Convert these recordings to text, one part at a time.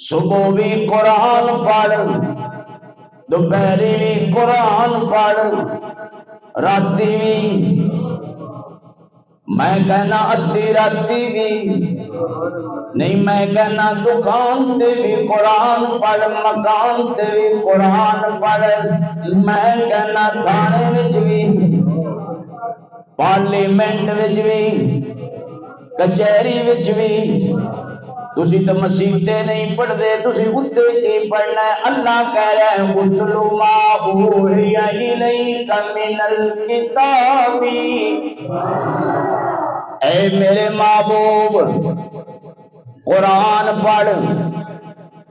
صبح بھی قرآن پڑھ، دوپہری بھی قرآن پڑھ، راتی بھی، میں کہنا ادھی راتی بھی نہیں، میں کہنا دکان تے بھی قرآن پڑھ، مکان تے بھی قرآن پڑھ، میں کہنا تھانے وچ بھی، پارلیمنٹ وچ بھی، کچہری وچ بھی۔ تسی تو مسیحتے نہیں پڑھتے، تسی اتے کی پڑھنا ہے۔ اللہ کہہ رہا ہے اتل ما اوحی الیک من الکتاب، اے میرے محبوب قرآن پڑھ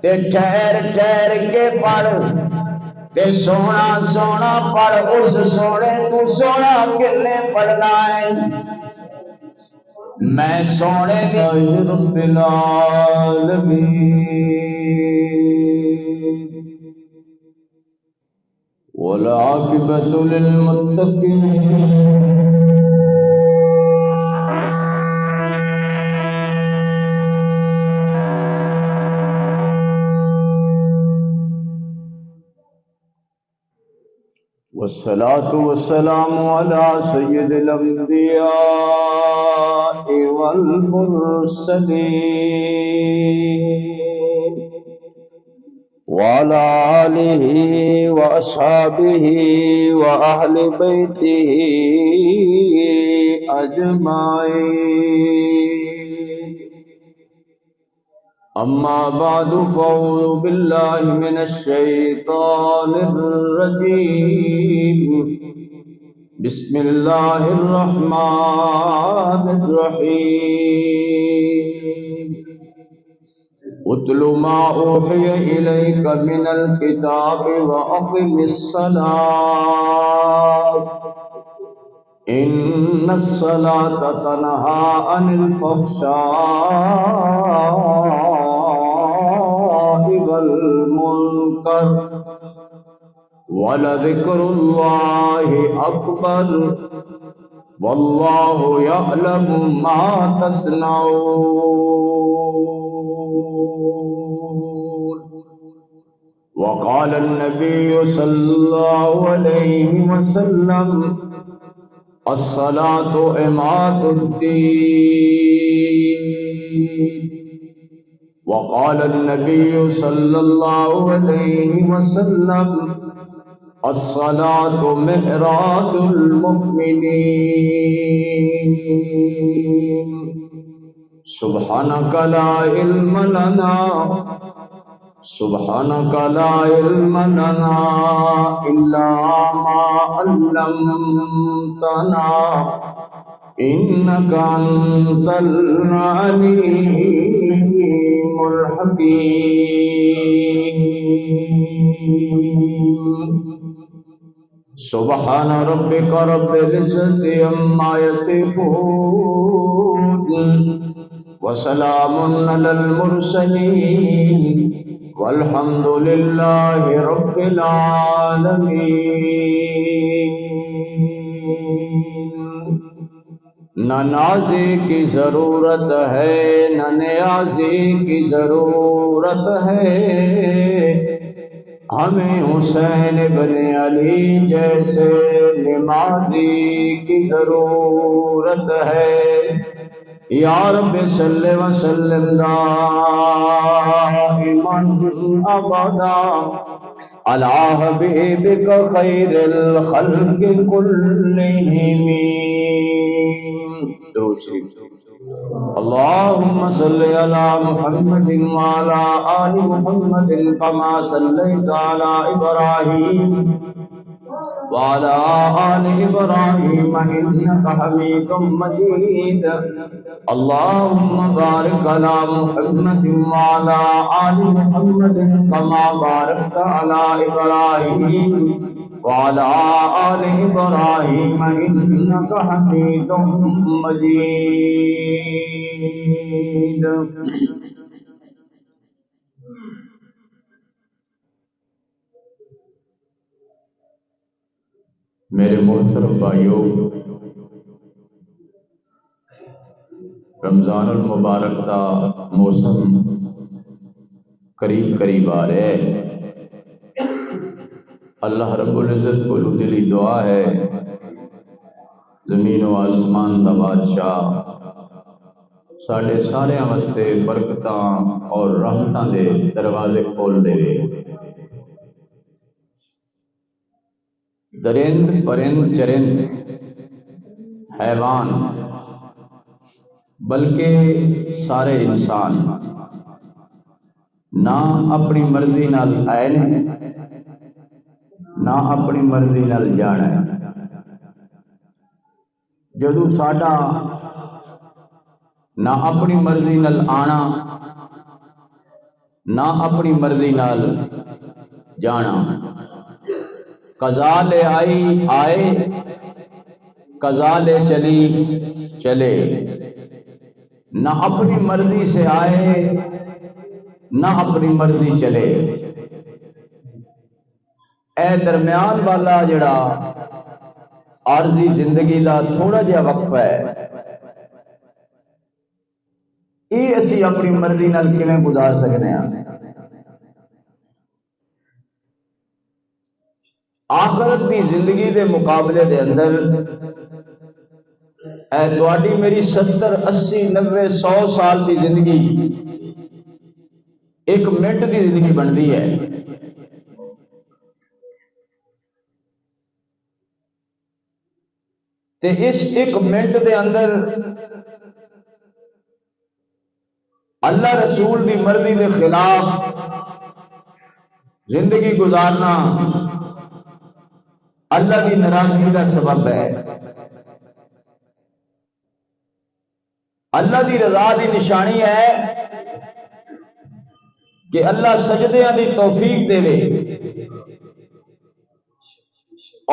تے ٹھہر ٹھہر کے پڑھ تے سونا سونا پڑھ۔ اس سونے تو سونا کنے پڑھنا ہے؟ میں سونے دی رب العالمین والعاقبۃ للمتقین۔ والصلاة والسلام على سيد الأنبياء والمرسلين وعلى آله وأصحابه وأهل بيته أجمعين، أما بعد فأعوذ بالله من الشيطان الرجيم، بسم الله الرحمن الرحيم، اتل ما أوحي إليك من الكتاب وأقم الصلاة إن الصلاة تنهى عن الفحشاء والمنكر ولذكر الله أكبر والله يعلم ما تصنعون۔ وقال النبي صلى الله عليه وسلم الصلاة عماد الدين، وقال النبي صلى الله عليه وسلم الصلاة معراج المؤمنين۔ سبحانك لا علم لنا سبحانك لا علم لنا إلا ما علمتنا إنك أنت العليم الحكيم۔ سبحان ربك رب العزة عما يصفون وسلام على المرسلين والحمد لله رب العالمين۔ نہ نازی کی ضرورت ہے نہ نیازی کی ضرورت ہے، ہمیں حسین بن علی جیسے نمازی کی ضرورت ہے۔ یا رب صلی وسلم دائما ابدا علی حبیبک خیر الخلق کلہم۔ اللهم صل على محمد وعلى آل محمد كما صليت على إبراهيم وعلى آل إبراهيم إنك حميد مجيد۔ اللهم بارك على محمد وعلى آل محمد كما باركت على إبراهيم وعلى آل إبراهيم إنك حميد مجيد۔ میرے محترم بھائیوں، رمضان المبارک کا موسم قریب قریب آ رہے ہیں۔ اللہ رب العزت کو دلی دعا ہے زمین و آسمان دا بادشاہ ساڈے سارے واسطے برکتاں اور رحمتاں دے دروازے کھول دے۔ درند پرند چرند حیوان بلکہ سارے انسان نہ اپنی مرضی نال آئے نے نہ اپنی مرضی نال جانا ہے۔ جدو ساڈا نہ اپنی مرضی نال آنا نہ اپنی مرضی نال جانا، قضا لے آئی آئے قضا لے چلی چلے، نہ اپنی مرضی سے آئے نہ اپنی مرضی چلے۔ اے درمیان والا جڑا عارضی زندگی دا تھوڑا جہا وقفہ ہے، یہ اسی اپنی مرضی نال کیویں گزار سکنے ہیں؟ آخرت دی زندگی دے مقابلے دے اندر اے تواڈی میری 70 80 90 100 سال دی زندگی ایک منٹ دی زندگی بنتی ہے۔ تے اس ایک منٹ دے اندر اللہ رسول دی مرضی دے خلاف زندگی گزارنا اللہ کی ناراضگی کا سبب ہے۔ اللہ دی رضا دی نشانی ہے کہ اللہ سجدیاں دی توفیق دے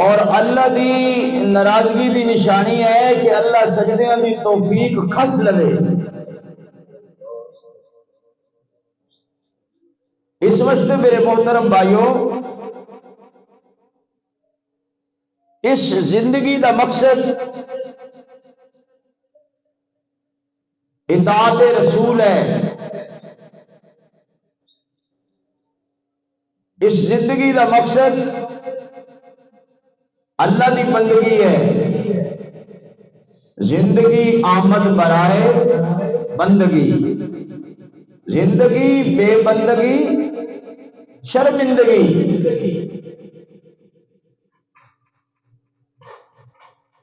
اور اللہ دی ناراضگی دی نشانی ہے کہ اللہ سجدیاں دی توفیق کھس لے۔ اس واسطے میرے محترم بھائیوں، اس زندگی دا مقصد اطاعت رسول ہے۔ اس زندگی دا مقصد اللہ کی بندگی ہے۔ زندگی آمد برائے بندگی، زندگی بے بندگی شرمندگی۔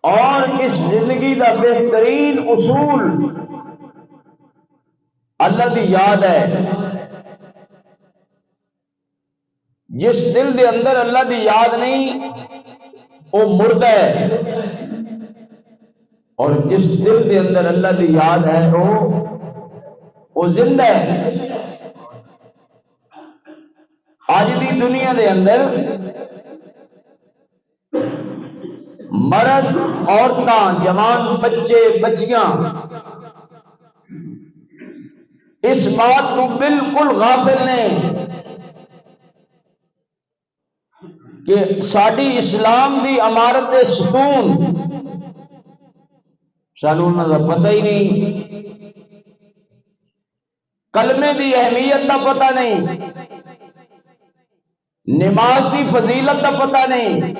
اور اس زندگی کا بہترین اصول اللہ کی یاد ہے۔ جس دل دے اندر اللہ کی یاد نہیں وہ مردہ ہے، اور جس دل دے اندر اللہ کی یاد ہے وہ زندہ ہے۔ آج دی دنیا دے اندر مرد عورتاں جوان بچے بچیاں اس بات کو بالکل غافل نے کہ ساری اسلام دی عمارت ستون سانوں انہاں دا پتہ ہی نہیں، کلمے دی اہمیت دا پتہ نہیں، نماز دی فضیلت دا پتہ نہیں،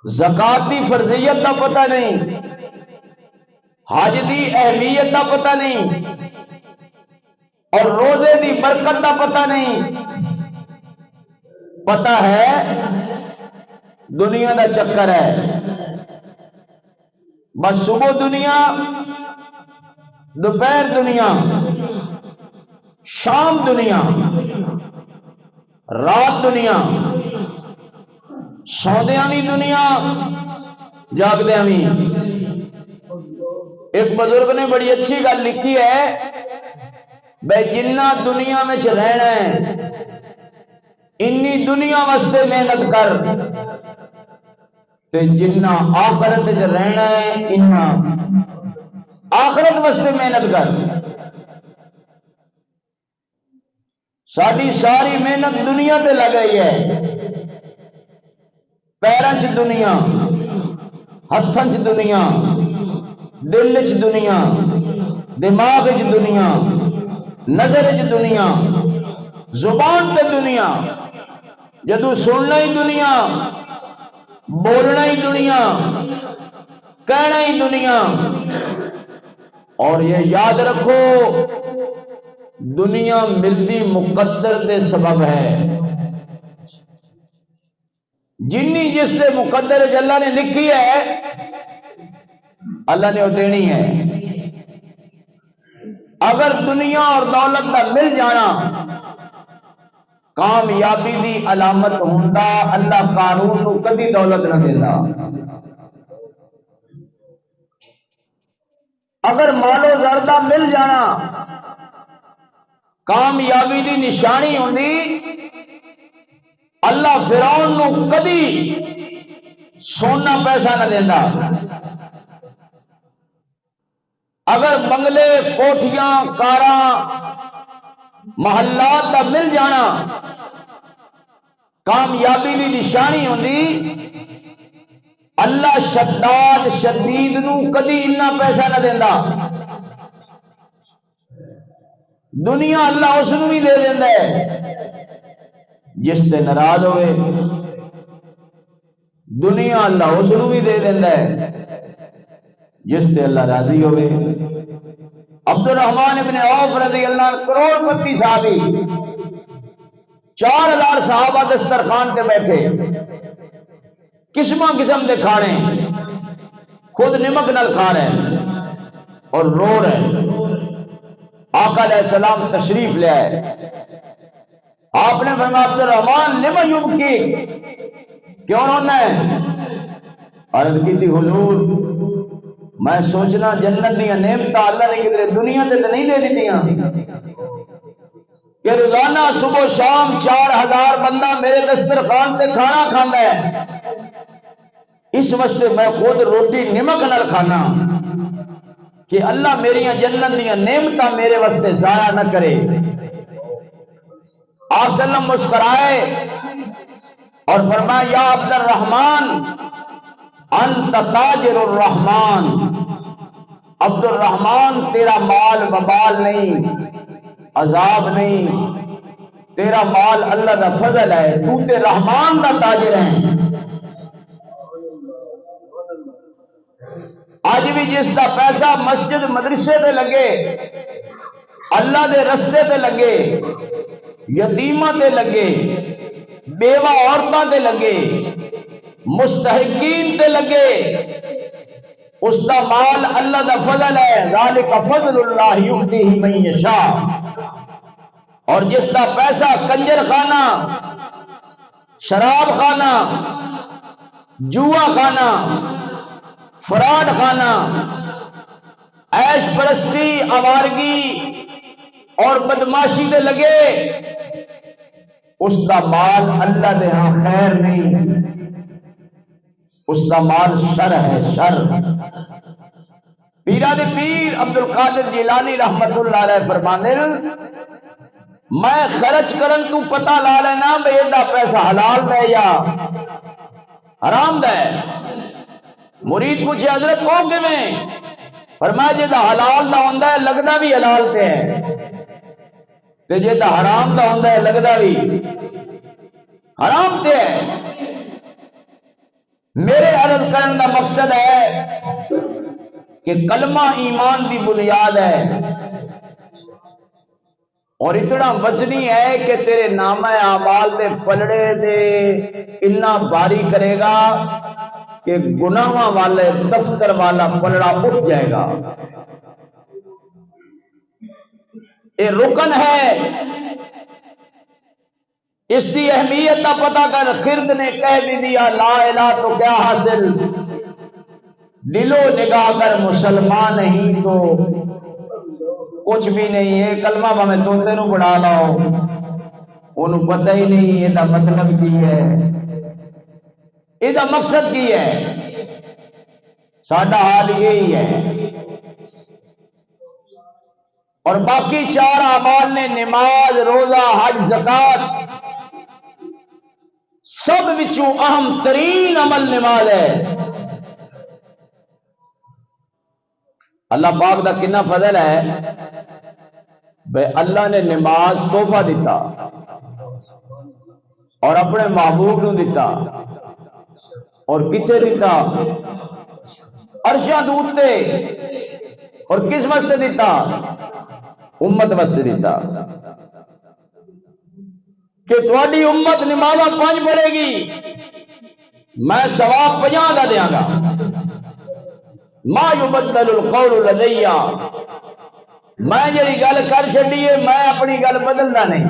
زکات دی فرضیت دا پتہ نہیں، حج دی اہمیت دا پتہ نہیں، اور روزے دی برکت دا پتہ نہیں۔ پتہ ہے دنیا دا چکر ہے، بس صبح دنیا، دوپہر دنیا، شام دنیا، رات دنیا، سودیاں بھی دنیا، جاگدیاں بھی۔ ایک بزرگ نے بڑی اچھی گل لکھی ہے، بے جنہ دنیا میں رہنا ہے انی دنیا واسطے محنت کر، تے جنہ آخرت رہنا ہے انہا آخرت واسطے محنت کر۔ ساری ساری محنت دنیا تے لگ گئی ہے، پیراں چ دنیا، ہتھاں چ دنیا، دل چ دنیا، دماغ چ دنیا، نظر چ دنیا، زبان تے دنیا، جدو سننا ہی دنیا، بولنا ہی دنیا، کہنا ہی دنیا۔ اور یہ یاد رکھو دنیا ملتی مقدر دے سبب ہے، جنی جس دے مقدر اللہ نے لکھی ہے اللہ نے وہ دینی ہے۔ اگر دنیا اور دولت کا مل جانا کامیابی دی علامت ہوندا، اللہ قارون نو کبھی دولت نہ دیندا۔ اگر مال و زردہ مل جانا کامیابی دی نشانی ہوندی، اللہ فرعون نو کبھی سونا پیسہ نہ دیندا۔ اگر بنگلے، کوٹھیاں، کاراں، محلات کا مل جانا کامیابی دی نشانی ہوندی، اللہ شداد شدید نو کدی اتنا پیسہ نہ دیندا۔ دنیا اللہ اس نو بھی دے دیندا ہے جس تے ناراض ہوئے، دنیا اللہ اس نو بھی دے دیندا ہے جس تے اللہ راضی ہوئے۔ عبد الرحمن ابن عوف رضی اللہ عنہ کروڑ پتی صحابی، 4000 صحابہ دسترخوان تے بیٹھے، قسمہ قسم دے کھانے، خود نمک نال کھا رہے ہیں اور رو رہے ہیں۔ آقا علیہ السلام تشریف لے آئے، آپ نے فرمایا عبد الرحمن لما یبکی، کیوں رونا ہے؟ عرض کی تھی حضور میں سوچنا جنت دیا نعمت اللہ نے کدھر دنیا تے تو نہیں دے دیتیاں کہ روزانہ صبح شام 4000 بندہ میرے دسترخوان تے کھانا کھانا ہے، اس واسطے میں خود روٹی نمک نال کھانا کہ اللہ میری جنت دیا نعمتاں میرے واسطے ضائع نہ کرے۔ آپ صلی اللہ علیہ وسلم مسکرائے اور فرمایا یا عبد الرحمن انت تاجر الرحمن، عبد الرحمن تیرا مال وبال نہیں، عذاب نہیں، تیرا مال اللہ دا فضل ہے، تو تے رحمان دا تاجر ہے۔ آج بھی جس دا پیسہ مسجد مدرسے تے لگے، اللہ دے رستے تے لگے، یتیمہ تے لگے، بیوہ عورتاں تے لگے، مستحقین تے لگے، اس دا مال اللہ دا فضل ہے، ذالک فضل اللہ یؤتیہ من یشاء۔ اور جس دا پیسہ کنجر خانہ، شراب خانہ، جوا خانہ، فراڈ خانہ، عیش پرستی، آوارگی اور بدماشی دے لگے، اس دا مال اللہ دے ہاں خیر نہیں، اس دا مال شر ہے، شر۔ پیران پیر عبد القادر جیلانی رحمت اللہ علیہ فرماندے میں خرچ کرن تو پتہ لا لینا بے ایڈا پیسہ حلال دے یا حرام دے۔ مرید پوچھے حضرت او کیویں؟ فرمایا جے دا حلال دا ہوندا ہے لگدا بھی حلال تے ہے، تے جے دا حرام دا ہوندا ہے لگدا بھی حرام تے ہے۔ میرے عرض کرن دا مقصد ہے کہ کلمہ ایمان دی بنیاد ہے اور اتنا وزنی ہے کہ تیرے نامہ اعمال دے پلڑے دے اتنا بھاری کرے گا کہ گناہاں والے دفتر والا پلڑا اٹھ جائے گا۔ یہ رکن ہے، اس کی اہمیت کا پتہ کر۔ خرد نے کہہ بھی دیا لا الہ تو کیا حاصل، دلو نگاہ کر مسلمان نہیں تو کچھ بھی نہیں ہے۔ کلمہ میں توتے نو پڑھا لاؤ، انہوں پتہ ہی نہیں یہ دا مطلب کی ہے، یہ دا مقصد کی ہے۔ ساڈا حال یہی ہے۔ اور باقی 4 اعمال نے نماز، روزہ، حج، زکات، سب وچوں اہم ترین عمل نماز ہے۔ اللہ پاک دا کنا فضل ہے بے اللہ نے نماز تحفہ دیتا۔ اور اپنے محبوب نو دیتا، اور کتنے دیتا؟ عرشاں دوتے، اور کس واسطے دیتا؟ امت واسطے دیتا کہ تھوڑی امت نماز 5 پڑھے گی، میں ثواب 50 کا دیاں گا، ما یبدل القول لدی، میں جڑی گل کر چھڈیے میں اپنی گل بدلدا نہیں۔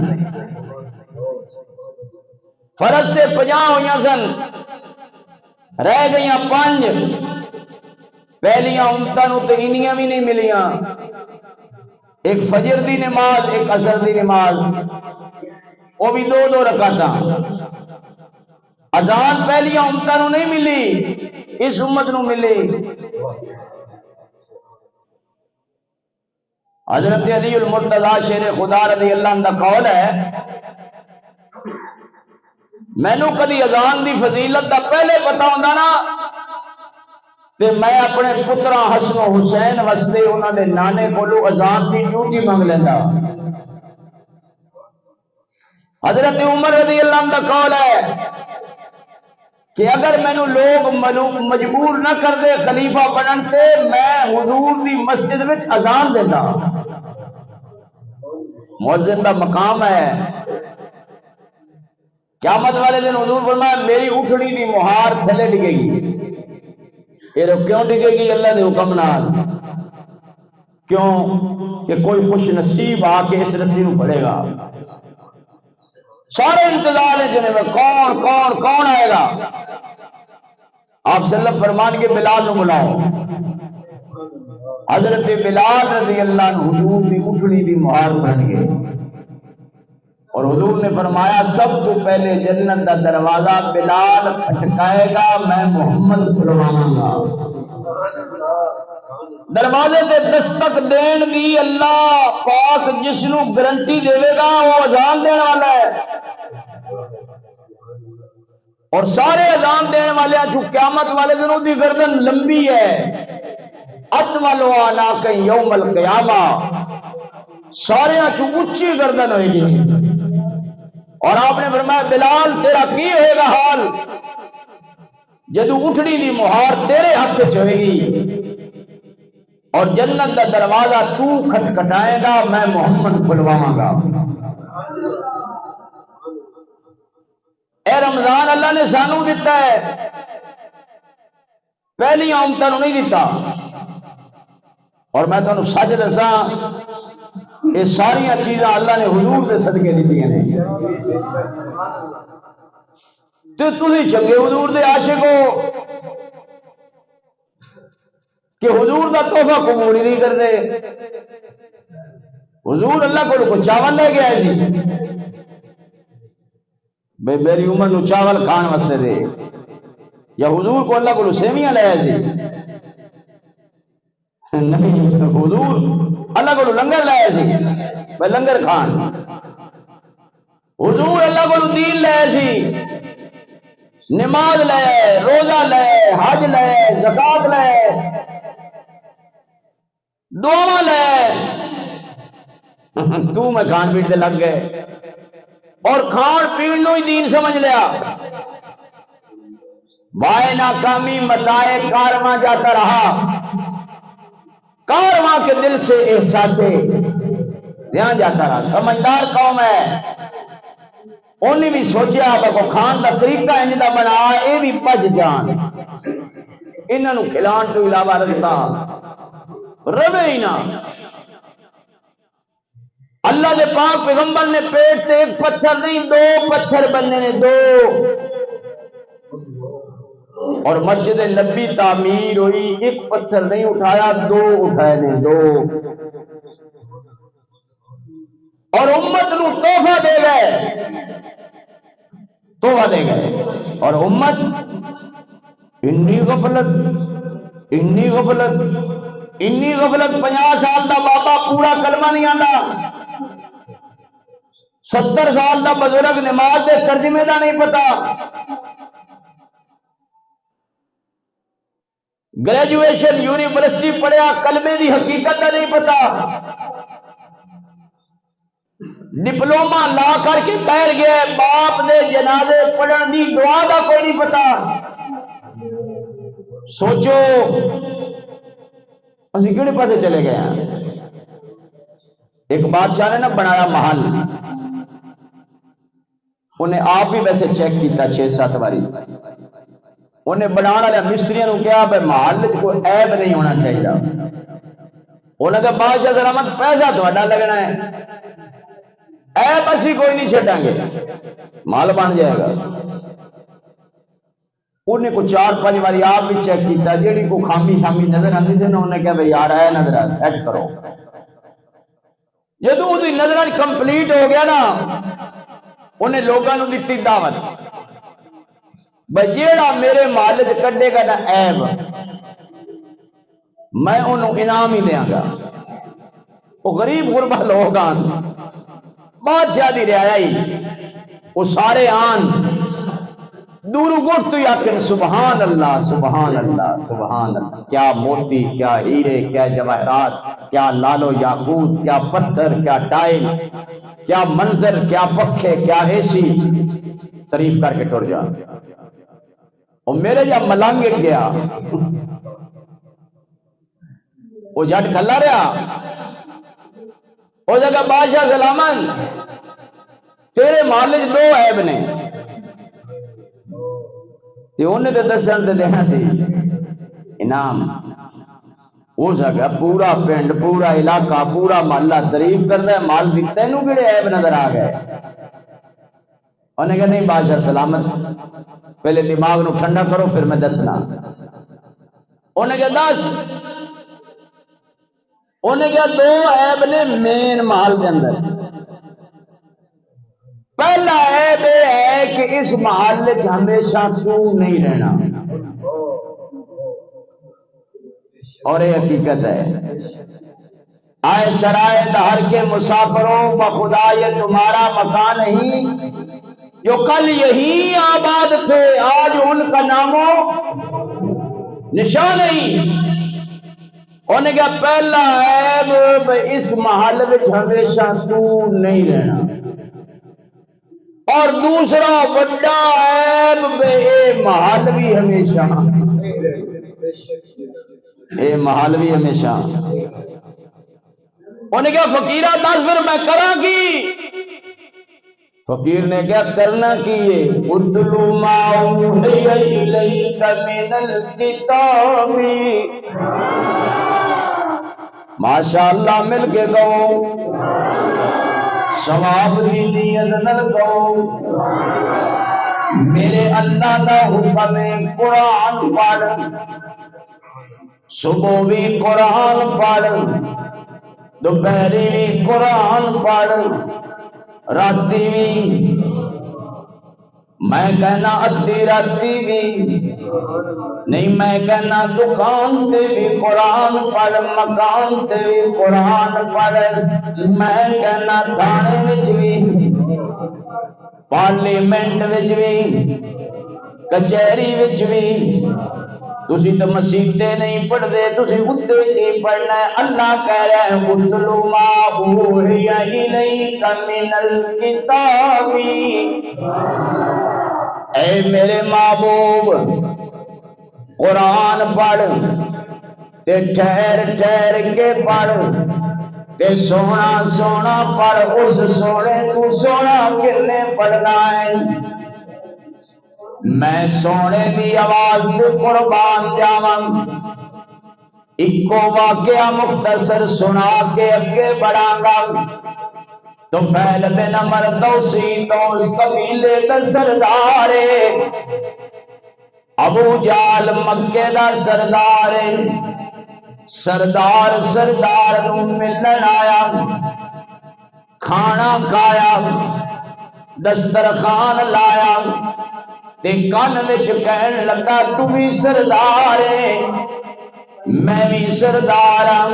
فرض تے 50 ہوئی سن، رہ گئی 5، پہلیاں امتاں تے انیاں بھی نہیں ملیاں، ایک فجر دی نماز، ایک عصر دی نماز، وہ بھی 2 رکعتاں۔ اذان پہلیاں امتاں نو نہیں ملی، اس امت نو ملی۔ حضرت علی المرتضی شیر خدا رضی اللہ عنہ کا قول ہے، مینوں کدی اذان دی فضیلت دا پہلے پتا ہوندا نا تے میں اپنے پتراں حسن و حسین واسطے انہاں دے نانے کولوں اذان دی ڈیوٹی منگ لیندا۔ حضرت عمر رضی اللہ عنہ کا قول ہے کہ اگر مینوں لوگ مجبور نہ کر دے خلیفہ بنن تے میں حضور دی مسجد وچ اذان دیندا۔ مؤذن دا مقام ہے، قیامت والے دن حضور فرمایا میری اٹھڑی دی مہار تھلے ڈگے گی۔ یہ کیوں ڈگے گی؟ اللہ دے حکم نال۔ کیوں؟ کہ کوئی خوش نصیب آ کے اس رسی نو پڑے گا۔ سارے انتظار ہیں جنہیں میں کون کون کون آئے گا؟ آپ صلی اللہ علیہ وسلم فرمان کے بلال نو بلاؤ۔ حضرت بلال رضی اللہ عنہ حضور دی اٹھڑی دی مہار بن گئے، اور حضور نے فرمایا سب تو پہلے جنت دا دروازہ بلال کھٹکائے گا، میں محمد کھلواواں گا۔ دروازے تے دستک دین دی اللہ پاک جس نو گارنٹی دے گا وہ اذان دین والا ہے، اور سارے اذان دین والے جو قیامت والے دنوں دی گردن لمبی ہے، اطول عناق یوم القیامہ، سارے چوں اونچی گردن ہوئے گی۔ اور آپ نے فرمایا بلال تیرا کی ہوئے گا حال جدو اٹھڑی دی مہار تیرے ہاتھ چ ہوئے گی، اور جنت دا دروازہ تو کھٹکھٹائے گا، میں محمد کھلواواں گا۔ اے رمضان اللہ نے سانو دیتا ہے، پہلی امتاں نو نہیں دیتا۔ اور میں تمہیں سچ دساں یہ ساری چیزاں اللہ نے حضور دے صدقے دیتی ہیں۔ تو تسی چنگے حضور دے عاشق ہو کہ حضور دا تحفہ قبول ہی نہیں کرتے۔ حضور اللہ کو چاول لے گیا جی، بے میری امت نو چاول کھان واسطے دے، یا حضور کو اللہ کو سیویاں لے جی؟ نہیں، حضور اللہ کو لنگر لے جی، بے لنگر کھان۔ حضور اللہ کو دین لے جی، نماز لے، روزہ لے، حج لے، زکات لے، دعا لے، تو میں کھان پیٹ دے لگ گئے اور کھان پین نو ہی دین سمجھ لیا۔ بائے ناکامی متائے کارواں جاتا رہا، کارواں کے دل سے احساس دھیان جاتا رہا۔ سمجھدار قوم ہے، انہیں بھی سوچیا کہ کھان دا طریقہ انج دا بنا اے بھی بچ جان، انہاں نو کھلان تو علاوہ رکھتا روے ہی نہ۔ اللہ دے پاک پیغمبر نے پیٹ سے ایک پتھر نہیں 2 پتھر بننے نے، 2، اور مسجد نبی تعمیر ہوئی، ایک پتھر نہیں اٹھایا 2 اٹھائے نے، 2، اور امت نو تحفہ دے گئے، تحفہ دے گئے، اور امت انی غفلت، انی غفلت، انی غفلت۔ 50 سال دا بابا پورا کلمہ نہیں آندا، 70 سال دا بزرگ نماز دے ترجمے دا نہیں پتا، گریجویشن یونیورسٹی پڑھیا کلمے دی حقیقت دا نہیں پتا، ڈپلوما لا کر کے بیٹھ گئے، باپ دے جنازے پڑھن دی دعا دا کوئی نہیں پتا۔ سوچو اسی کیڑے پاسے چلے گئے ہیں۔ ایک بادشاہ نے نا بنایا محل، انہیں آپ بھی ویسے چیک کیتا 6-7 باری، انہیں بنانا والے مستریوں نے کہا بھائی محل کوئی عیب نہیں ہونا چاہیے۔ انہوں نے کہا بادشاہ سلامت پیسہ تھوڑا لگنا ہے، عیب اسی کوئی نہیں چھڈاں گے، محل بن جائے گا۔ انہیں کو 4-5 باری آپ بھی چیک کیتا، جیڑی کو خامی شامی نظر آتی تھی نا انہیں کہا بھائی یار ہے نظر آ سیٹ کرو۔ جدو وہ نظر کمپلیٹ ہو گیا نا، انہیں لوگوں نے دیتی دعوت بھائی جیڑا میرے محل چ کڈے گا نا عیب، میں انہوں انعام ہی دیاں گا۔ وہ غریب غربا لوگ آن، بادشاہ دی رعایا ہی، وہ سارے آن دورو گوشت تو آخر سبحان اللہ سبحان اللہ سبحان اللہ، کیا موتی، کیا ہیرے، کیا جواہرات، کیا لالو یاقوت، کیا پتھر، کیا ٹائل، کیا منظر، کیا پکھے، کیا اے سی، تعریف کر کے ٹر جا۔ اور میرے جب ملنگ گیا وہ جٹ کھلا رہا، وہ جگہ بادشاہ سلامت تیرے محل 2 عیب نے، انہیں تو دسن دے دینا سی انعام۔ ہو سکا پورا پنڈ، پورا علاقہ، پورا محلہ تعریف کرتا ہے، مال بھی تینوں کہڑے عیب نظر آ گئے؟ انہیں کہا نہیں بادشاہ سلامت پہلے دماغ نو ٹھنڈا کرو پھر میں دسنا۔ انہیں کہا دس۔ انہیں کہا 2 عیب نے مین محل کے اندر۔ پہلا عیب یہ ہے کہ اس محل میں ہمیشہ تو نہیں رہنا، اور یہ حقیقت ہے۔ آئے سرائے دہر کے مسافروں بخدا یہ تمہارا مکان نہیں، جو کل یہی آباد تھے آج ان کا نامو نشان نہیں۔ انہیں کہا پہلا عیب اس محل میں ہمیشہ تو نہیں رہنا، اور دوسرا بڑا عیب اے محل بھی ہمیشہ، اے محل بھی ہمیشہ۔ انہیں کہا فقیرہ دس پھر میں کراں کی؟ فقیر نے کیا کرنا کیے؟ اتلو ما اوحی الیک من الکتاب، ماشاءاللہ مل کے گو ثواب دی نیت نہ گو، میرے اللہ کا حکم ہے قرآن پڑھ، صبح بھی قرآن پڑھ، دوپہری بھی قرآن پڑھ، راتی بھی، میں کہنا ادھی راتی بھی نہیں، میں کہنا دکان تے بھی قرآن پڑھ، مکان تے بھی قرآن پڑھ، میں کہنا تھانے وچ بھی، پارلیمنٹ وچ بھی، کچہری وچ بھی۔ تسی تو مسیحتے نہیں پڑھ دے، تسی اتنے کی پڑھنا ہے۔ اللہ کہہ رہا ہے اتلو ما اوحی الیک من الکتاب، اے میرے محبوب قرآن پڑھ تے ٹھہر ٹھہر کے پڑھ تے سونا سونا پڑھ، اس سونے تو سونا کنے پڑھنا ہے؟ میں سونے دی آواز تے قربان جاواں، اکو واقعہ مختصر سنا کے اگے بڑھاں گا۔ تو فیل بن عمر دوسی دوست قبیلے دا سردار، ابو جال مکے دا سردار، سردار نو ملن آیا، کھانا کھایا، دسترخوان لایا تے کان وچ کہن لگا تو بھی سردار ہے میں بھی سردار ہوں،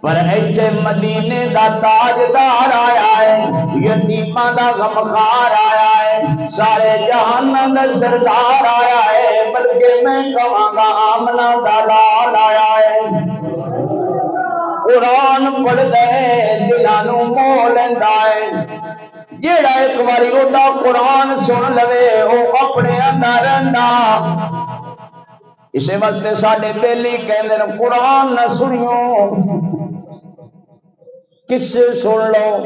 پر ایتھے مدینے دا تاجدار آیا ہے، یتیماں دا غمخوار آیا ہے، سارے جہان دا سردار آیا ہے، بلکہ میں کہاں گا آمنہ دا لال آیا ہے۔ قرآن پڑھدا ہے دلاں نوں موہ لیندا ہے جیڑا ایک باری اودا قرآن سن لوے او اپنے اندر رہندا اسے واسطے ساڈے بیلی کہندے نے قرآن نہ سنیو قصے سن لو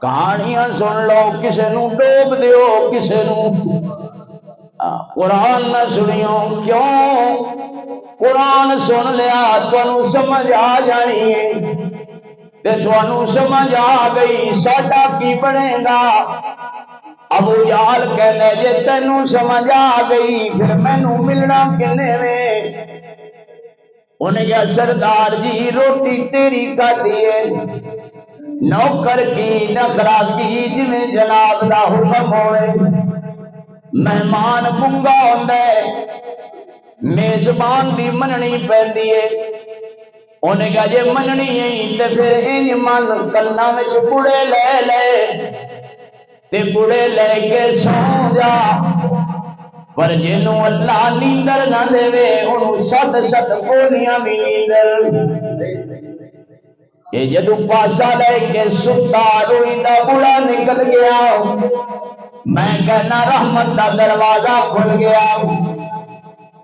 کہانیاں سن لو کسے نوں ڈوب دیو کسے نوں قرآن نہ سنیو کیوں قرآن سن لیا تانوں سمجھ آ جانی ہے تے تانوں سمجھ آ گئی ساڈا کی بنے گا ابو جہل کہنے جے تینوں سمجھ آ گئی پھر مینوں ملنا کنے وے انہیں کہا سردار جی روٹی تیری کھادی ہے نوکر کی نخرا کی جنہیں جناب دا حکم ہوئے مہمان بنگا ہوندے میزبان دی مننی پیندی ہے انہیں کہا جے مننی ہے تے پھر انہیں من کلنا وچ بڑے لے لے تے بڑے لے کے سو جا پر جنوں اللہ نیندر نہ دے وے انہوں ست ست گولیاں بھی نیندر یہ جدو پاسا لے کے ستا روئی دا بڑا نکل گیا میں کہنا رحمت دا دروازہ کھل گیا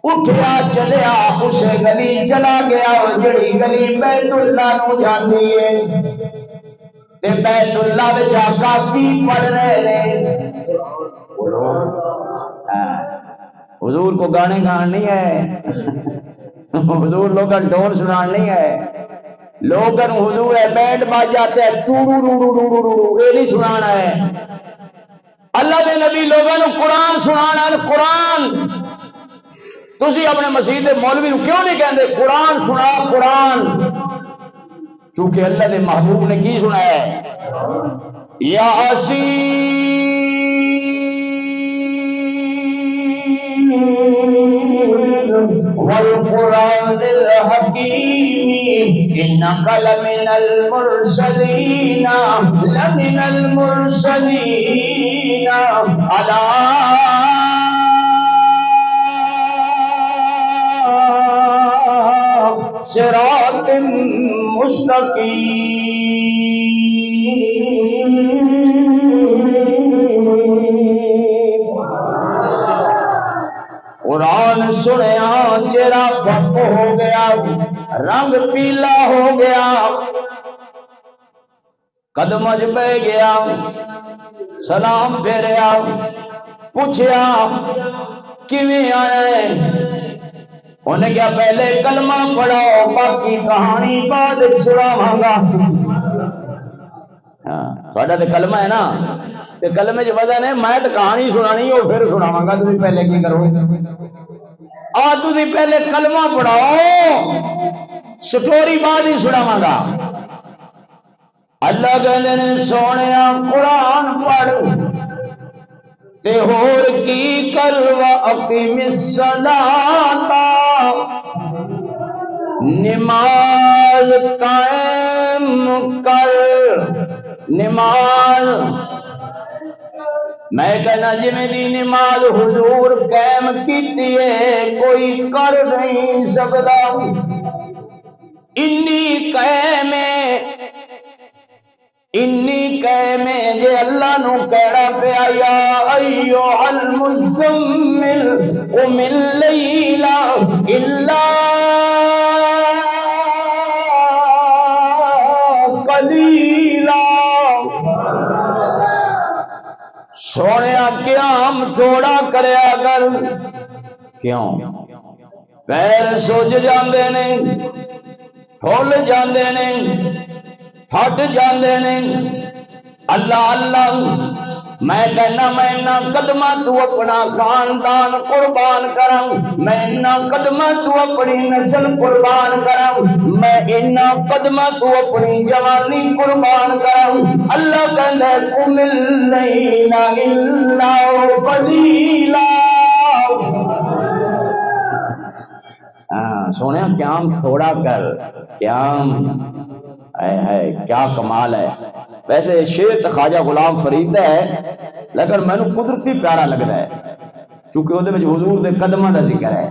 اٹھیا چلیا اسے گلی چلا گیا جڑی گلی بیت اللہ نو جاندی ہے تے بیت اللہ وچ آقا کی پڑھ رہے حضور کو گانے گان نہیں ہے حضور لوگاں ڈول سنان نہیں ہے لوگاں حضور ہے بینڈ باجاتے ہیں ٹوڑو روڑو روڑو روڑو یہ نہیں سنانا ہے اللہ دے نبی لوگاں قرآن سنانا ہے قرآن تسی اپنے مسیح دے مولوی نو کیوں نہیں کہندے قرآن سنا قرآن چونکہ اللہ دے محبوب نے کی سنا ہے یاسین والقرآن الحکیم انک لمن المرسلین لمن المرسلین علی صراط مستقیم قرآن سنیا چہرہ پھپ ہو گیا رنگ پیلا ہو گیا قدم اج بہ گیا سلام پھیریا پوچھیا کیویں آیا ہے انہیں کیا پہلے کلمہ پڑھاؤ باقی کہانی بعد سناواں گا تھوڑا تے کلمہ ہے نا تے کلمے جو وزن ہے میں تو کہانی سنانی وہ پھر سناواں گا تسی پہلے کی کرو تسی پہلے کلمہ پڑھاؤ سٹوری بعد ہی سناواں گا اللہ کہندے نے سونیا قرآن پڑھ تے ہور کی کر واقم الصلاۃ نماز قائم کر نماز میں کہنا جویں دی نماز حضور قائم کیتی ہے کوئی کر نہیں سکدا انی قائم جے اللہ نو کہنا پیا یا ایھا المزمل قم اللیل الا قلیلا سونیا قیام تھوڑا کریا کر کیوں پیر سوج جاندے نے پھول جاندے نے پھٹ جاندے نے اللہ اللہ میں کہنا میں انہاں قدماں تو اپنا خاندان قربان کراں میں انہاں قدماں تو اپنی نسل قربان کراں میں انہاں قدماں تو اپنی جوانی قربان کراں اللہ کہندا قم اللیل الا قلیلا سونے قیام تھوڑا کر قیام ہے کیا کمال ہے ویسے شعر تو خواجہ غلام فرید ہے لیکن میں قدرتی پیارا لگ رہا ہے چونکہ وہ حضور دے قدمہ دا ذکر ہے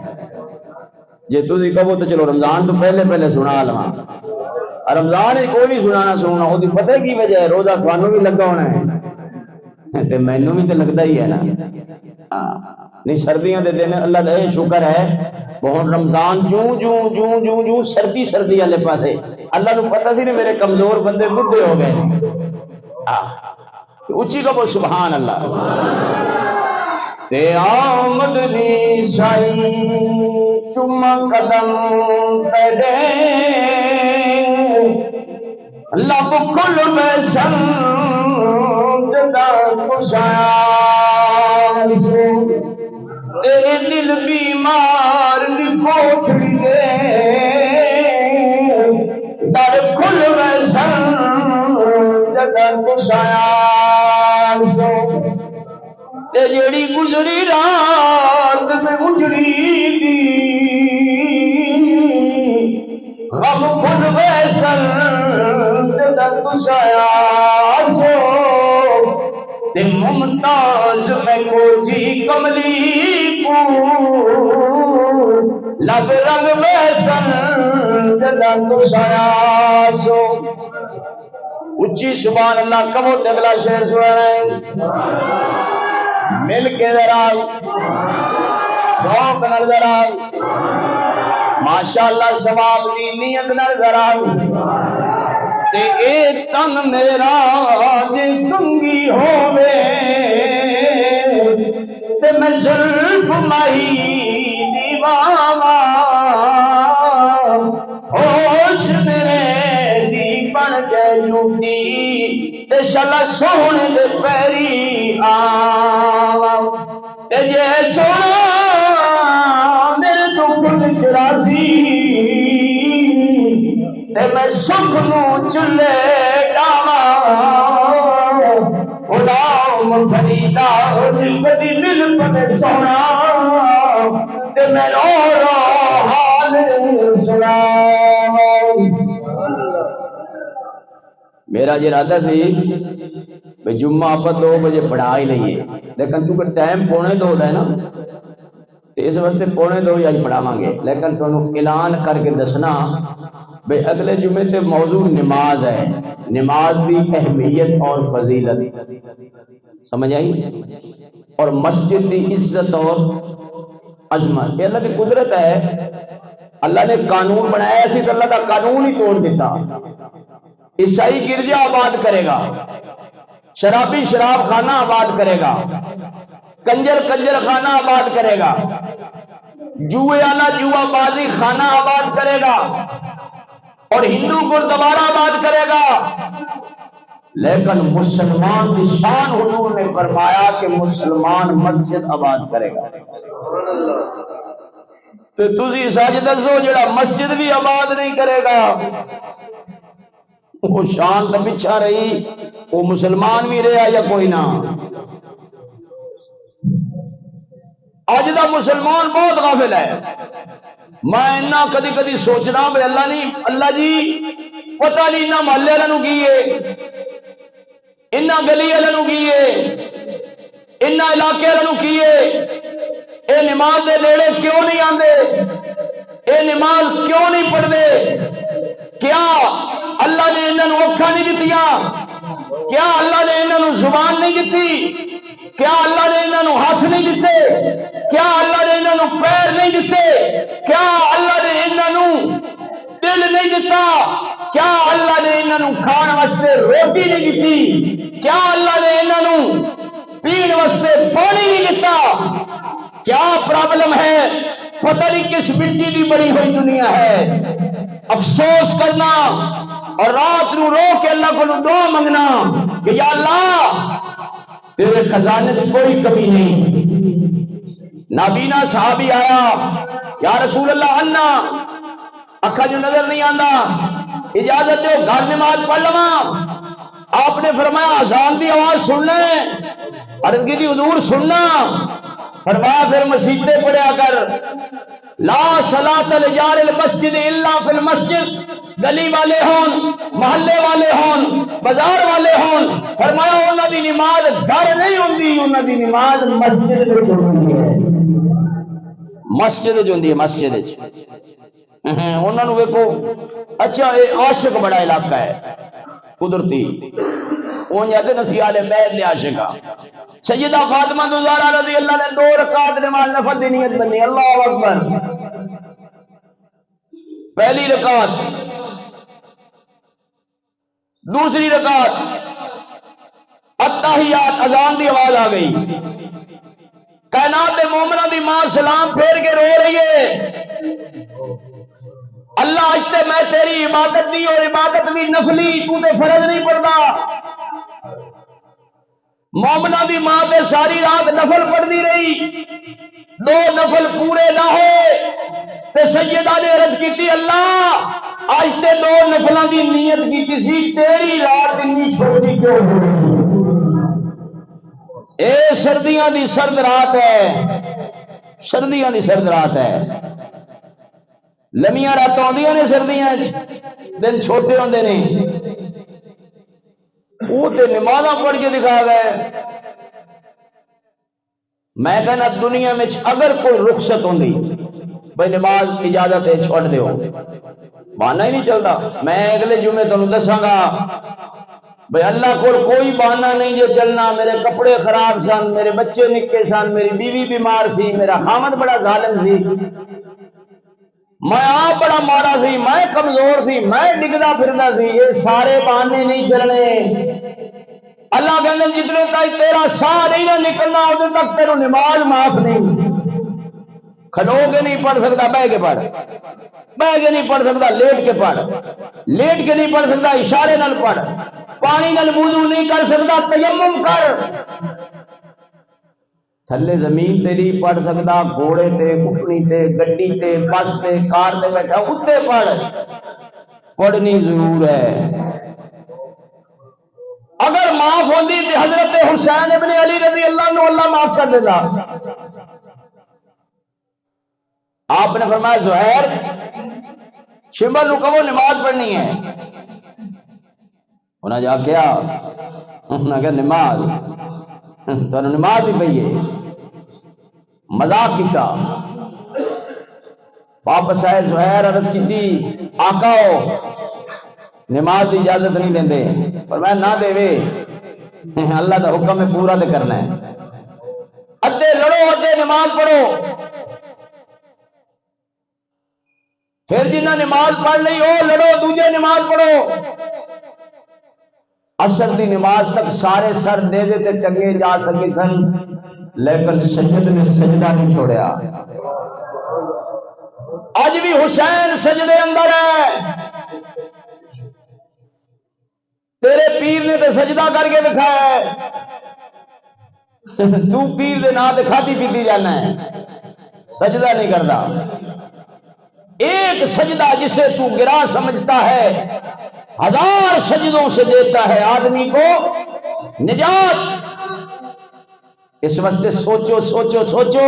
جے تسی کہو تو چلو رمضان تو پہلے سنا لواں رمضان کوئی نہیں سنانا وہ پتہ کی وجہ ہے، روزہ تھانوں بھی لگا ہونا ہے تے مینوں بھی تو لگتا ہی ہے نا۔ نہیں سردیاں دے دن اللہ کا یہ شکر ہے بہت رمضان جوں سردی والے پاسے اللہ نو پتہ سی نے میرے کمزور بندے بڈھے ہو گئے، اچھی کہو سبحان اللہ۔ تے آمد دی سائی چما قدم تڑے لب کھل بیسن جدا کشایا تے دل بیمار دی کوٹھڑی دے در کھل بیسن جدا کشایا تے جیڑی گزری رات میں اجڑی دی غم کھل بیسن جدا کشایا سو تے ممتاز میں کوچی کملی کو لگ رنگ بیسن جدا کشایا سو۔ اچھی سبحان اللہ کمو تے اگلا شعر سنائیں مل کے ذرا شوق نال ذرا ماشاءاللہ ثواب دی نیت نال ذرا تے اے تن میرا جے کنگی ہووے تے میں زلف ماہی دیواواں ہوش میرے دی بن کے جوتی تے شلا سونے دے پیری آواں تے جے سونا میرے تو کچھ چراسی تے میں سکھ نو چلے ڈاواں غلام فریدا کدی مل پے سونا تے میں رو رو حال سناواں۔ میرا یہ ارادہ سی بھئی جمعہ آپ 2 بجے پڑھا ہی لئیے، لیکن چونکہ ٹائم 1:45 ہے نا تو اس واسطے 1:45 آج پڑھاواں گے، لیکن تانوں اعلان کر کے دسنا بھئی اگلے جمعے تے موضوع نماز ہے، نماز دی اہمیت اور فضیلت سمجھ آئی، اور مسجد دی عزت اور عظمت۔ یہ اللہ کی قدرت ہے، اللہ نے قانون بنایا سی تو اللہ کا قانون ہی توڑ دیتا۔ عیسائی گرجا آباد کرے گا، شرابی شراب خانہ آباد کرے گا، کنجر خانہ آباد کرے گا، جوئے والا جوا بازی خانہ آباد کرے گا، اور ہندو گردوارہ آباد کرے گا، لیکن مسلمان کی شان حضور نے فرمایا کہ مسلمان مسجد آباد کرے گا۔ تو تسی سچ دسو جڑا مسجد بھی آباد نہیں کرے گا وہ شان تو پچھا رہی، وہ مسلمان بھی رہا یا کوئی نہ۔ آج دا مسلمان بہت غافل ہے۔ میں کدی سوچنا بھائی اللہ جی پتہ نہیں نہ محلے والوں کیے، گلی والوں کیے، علاقے والوں کیے، اے نماز دے نیڑے کیوں نہیں آندے، اے نماز کیوں نہیں پڑھتے؟ کیا اللہ نے انہوں اکھاں نہیں دتیاں؟ کیا اللہ نے انہوں زبان نہیں دیتی؟ کیا اللہ نے انہوں ہاتھ نہیں دیتے؟ کیا اللہ نے انہوں پیر نہیں دیتے؟ کیا اللہ نے انہوں دل نہیں دیتا؟ کیا اللہ نے انہوں کھان واسطے روٹی نہیں دیتی؟ کیا اللہ نے انہوں پین واسطے پانی نہیں دیتا؟ کیا پرابلم ہے؟ پتہ نہیں کس مٹی کی بنی ہوئی دنیا ہے۔ افسوس کرنا اور رات نو رو کے اللہ کو دعا منگنا کہ یا اللہ تیرے خزانے سے کوئی کمی نہیں۔ نابینا صحابی آیا، یا رسول اللہ انا اکھا جو نظر نہیں آندا، اجازت دو گھر نماز پڑھ لواں۔ آپ نے فرمایا اذان دی آواز سن لیں، عرض کی تھی حضور سننا، فرمایا پھر مسجدیں پڑھیا کر، لا صلاۃ لجار المسجد الا فی المسجد، گلی والے ہون، محلے والے ہون، بازار والے ہون، فرمایا انہاں دی نماز گھر نہیں ہوندی، انہاں دی نماز مسجد وچ ہوندی ہے، مسجد وچ ہوندی ہے، مسجد وچ۔ انہاں نوں ویکھو اچھا یہ عاشق بڑا علاقہ ہے قدرتی وہ جاتے نسیال بیت دے عاشقہ سیدہ فاطمہ زہرا رضی اللہ نے 2 رکعت نماز نفل دی نیت بنی اللہ اکبر پہلی رکعت دوسری رکعت التحیات اذان دی آواز آ گئی کائنات مومنہ دی ماں سلام پھیر کے رو رہی ہے اللہ اج تے میں تیری عبادت دی اور عبادت بھی نفلی تو تے فرض نہیں پڑھتا مومنہ دی ماں تے ساری رات نفل پڑھنی رہی 2 نفل پورے نہ ہوئے تے سیدہ نے عرض کیتی اللہ آج تے 2 نفلاں دی نیت کیتی سی تیری رات اتنی چھوٹی کیوں ہوئی اے سردیاں دی سرد رات ہے سردیاں دی سرد رات ہے لمیاں رات آدیاں نے سردیاں دن چھوٹے ہوندے نے وہ تے نمازاں پڑھ کے دکھا گئے میں کہنا دنیا میں اگر کوئی رخصت ہوندی بھائی نماز اجازت ہے چھوڑ دیو بہانہ ہی نہیں چلتا میں اگلے جمعے تمہیں دساں گا بھائی اللہ کو کوئی بہانہ نہیں جو چلنا میرے کپڑے خراب سن میرے بچے نکے سن میری بیوی بیمار سی میرا خامد بڑا ظالم سی میں آپ بڑا مارا سی میں کمزور سی میں ڈگدا پھردا سی یہ سارے بہانے نہیں چلنے اللہ کہنے جتنے تک تیرا ساہ نہیں نہ نکلنا ادھر تک تیرو نماز معاف نہیں کھلو کے نہیں پڑھ سکتا بہ کے پڑھ بہ کے نہیں پڑھ سکتا لیٹ کے پڑھ لیٹ کے نہیں پڑھ سکتا اشارے نال پڑھ پانی نال وضو نہیں کر سکتا تیمم کر تھلے زمین تے نہیں پڑھ سکتا گھوڑے تے اٹھنی تے گڈی تے بس تے کار تے بیٹھا اتنے پڑھ پڑھنی ضرور ہے اگر معاف ہوندی تو حضرت حسین ابن علی رضی اللہ عنہ اللہ معاف کر دیتا آپ نے فرمایا زہیر شمبر نو کہو نماز پڑھنی ہے انہاں جا کیا انہاں کہا نماز تو نماز ہی پئی ہے مذاق کیتا واپس آئے زہیر عرض کی تھی آقاؤ نماز کی اجازت نہیں دیندے پر میں نہ دے وے اللہ دا حکم ہے پورا تے کرنا ہے ادھے لڑو ادھے نماز پڑھو پھر جنہ نماز پڑھ لی او لڑو دوجے نماز پڑھو عصر دی نماز تک سارے سر نیزے تے ٹنگے جا سکے سن لیکن سجد نے سجدہ نہیں چھوڑیا آج بھی حسین سجدے اندر ہے تیرے پیر نے تو سجدہ کر کے دکھایا ہے تو پیر دے نام تے کھاتی پیتی جانا ہے سجدہ نہیں کرتا ایک سجدہ جسے تو گرا سمجھتا ہے 1000 سجدوں سے دیتا ہے آدمی کو نجات اس واسطے سوچو سوچو سوچو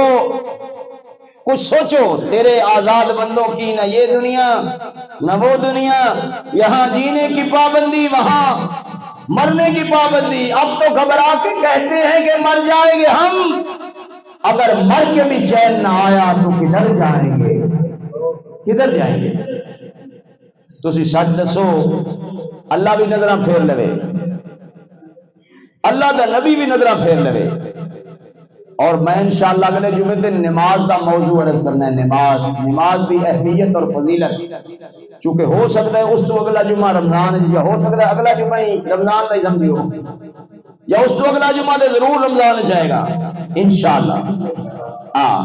کچھ سوچو تیرے آزاد بندوں کی نہ یہ دنیا نہ وہ دنیا یہاں جینے کی پابندی وہاں مرنے کی پابندی اب تو گھبرا کے کہتے ہیں کہ مر جائیں گے ہم اگر مر کے بھی چین نہ آیا تو کدھر جائیں گے کدھر جائیں گے تسی سچ دسو اللہ بھی نظراں پھیر لے اللہ دا نبی بھی نظراں پھیر لے اور میں انشاءاللہ اگلے جمعے تے نماز دا موضوع عرض کرنا ہے نماز دی اہمیت اور فضیلت چونکہ ہو سکتا ہے اس تو اگلا جمعہ رمضان ہے یا ہو سکتا ہے اگلا جمعہ ہی رمضان دا ہی سمجھو یا اس تو اگلا جمعہ تے ضرور رمضان جائے گا انشاءاللہ ہاں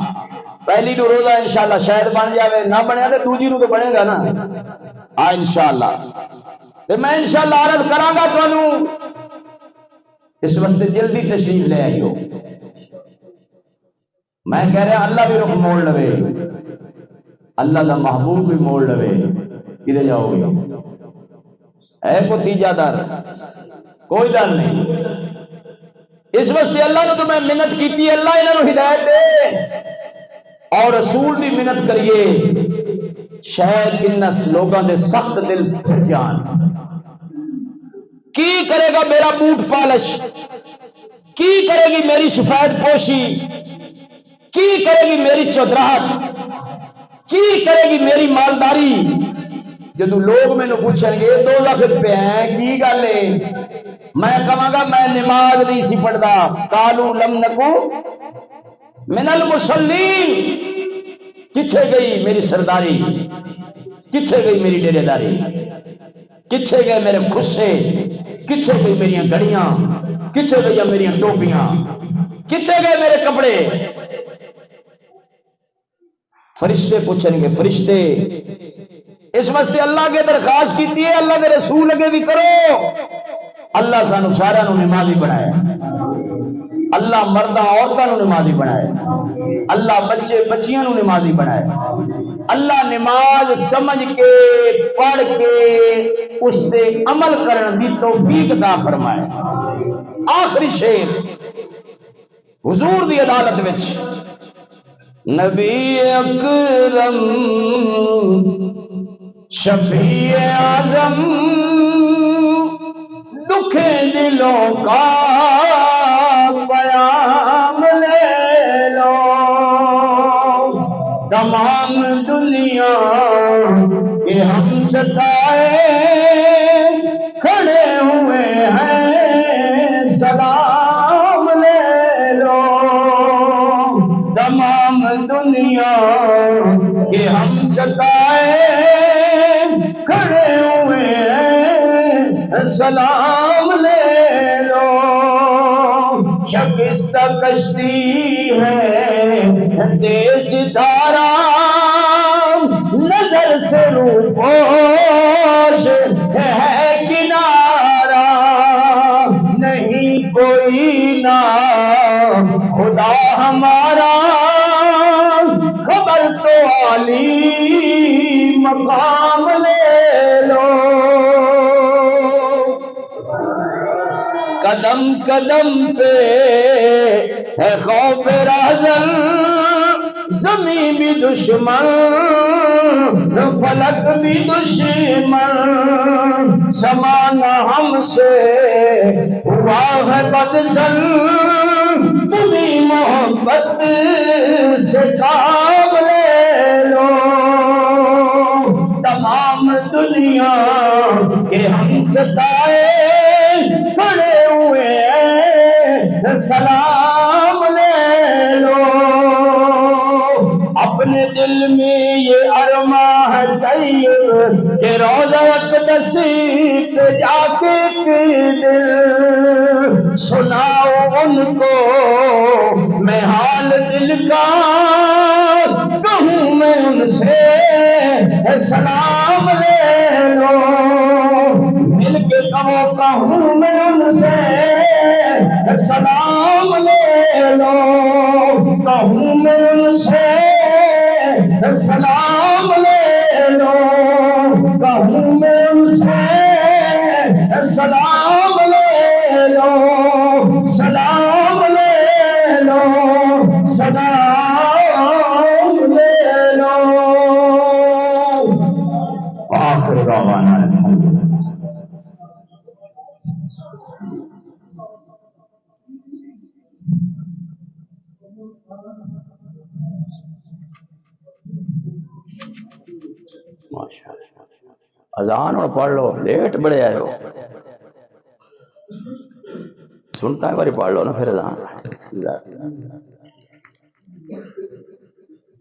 پہلی نو روزہ انشاءاللہ شاید بن جاوے نہ بنیا تے دوجی نو تو بنے گا نا ہاں انشاءاللہ تے میں انشاءاللہ عرض کراں گا تانوں اس واسطے جلدی تشریف لے آئیو میں کہہ رہا اللہ بھی رخ موڑ لوے اللہ دا محبوب بھی موڑ لوے کدھر جاؤ گے ہے کوئی تیجا در کوئی در نہیں اس واسطے اللہ نے تو میں منت کی اللہ انہوں ہدایت دے اور رسول دی منت کریے شاید ان لوگوں دے سخت دل پھر جان کی کرے گا میرا بوٹ پالش کی کرے گی میری سفید پوشی کی کرے گی میری چودراہٹ کی کرے گی میری مالداری جدو لوگ مینوں پوچھیں گے دوزخ پہ ہیں کی گل ہے، میں کہاں گا میں نماز نہیں سی پڑھدا، قالوا لم نکو من المصلین، کتھے گئی میری سرداری، کتھے گئی میری ڈیرے داری، کتھے گئے میرے خصے، کتھے گئی میری گھڑیاں، کتھے گئی میری ٹوپیاں، کتھے گئے میرے کپڑے؟ فرشتے پوچھیں گے، فرشتے اس واسطے اللہ کے درخواست کی ہے، اللہ کے رسول اگے بھی کرو، اللہ سانو سارا نو نمازی بنایا، اللہ مرداں عورتاں نو نمازی بنایا، اللہ بچے بچیاں نو نمازی بنایا، اللہ نماز سمجھ کے پڑھ کے اس تے عمل کرن دی توفیق عطا فرمائے۔ آخری شعر حضور دی عدالت وچ، نبی اکرم شفیع اعظم دکھے دلوں کا پیام لے لو، تمام دنیا کے ہم ستائے کھڑے ہوئے ہیں، سلام لے لو، تمام دنیا کے ہم ستائے کھڑے ہوئے ہیں، سلام لے لو، شکستہ کشتی ہے تیز دھارا، نظر سے روپوش ہے کنارہ، نہیں کوئی نہ خدا ہمارا، خبر تو عالی مقام لے لو، قدم قدم پہ ہے خوف رہزن، زمین بھی دشمن فلک بھی دشمن، زمانہ ہم سے ہوا ہے بدزن، تمہیں محبت سے کام لے لو، تمام دنیا کے ہم ستائے کھڑے ہوئے ہیں، سلام لے لو، اپنے دل میں یہ ارماں ہے طیب کہ روضہ اقدس پہ جا کے دل سناؤ ان کو میں حال دل کا، کہوں میں ان سے سلام لے لو، مل کے کہو کہوں میں ان سے سلام لے لو، کہوں میں ان سے سلام لے لو، کہوں میں ان سے سلام لے لو، سلام لے لو، سلام لے لو، آخر دعوانا الحمدللہ۔ اذان اور پڑھ لو، لیٹ بڑے آئے ہو، سنتا ہے باری پڑھ لو نا پھر اذان۔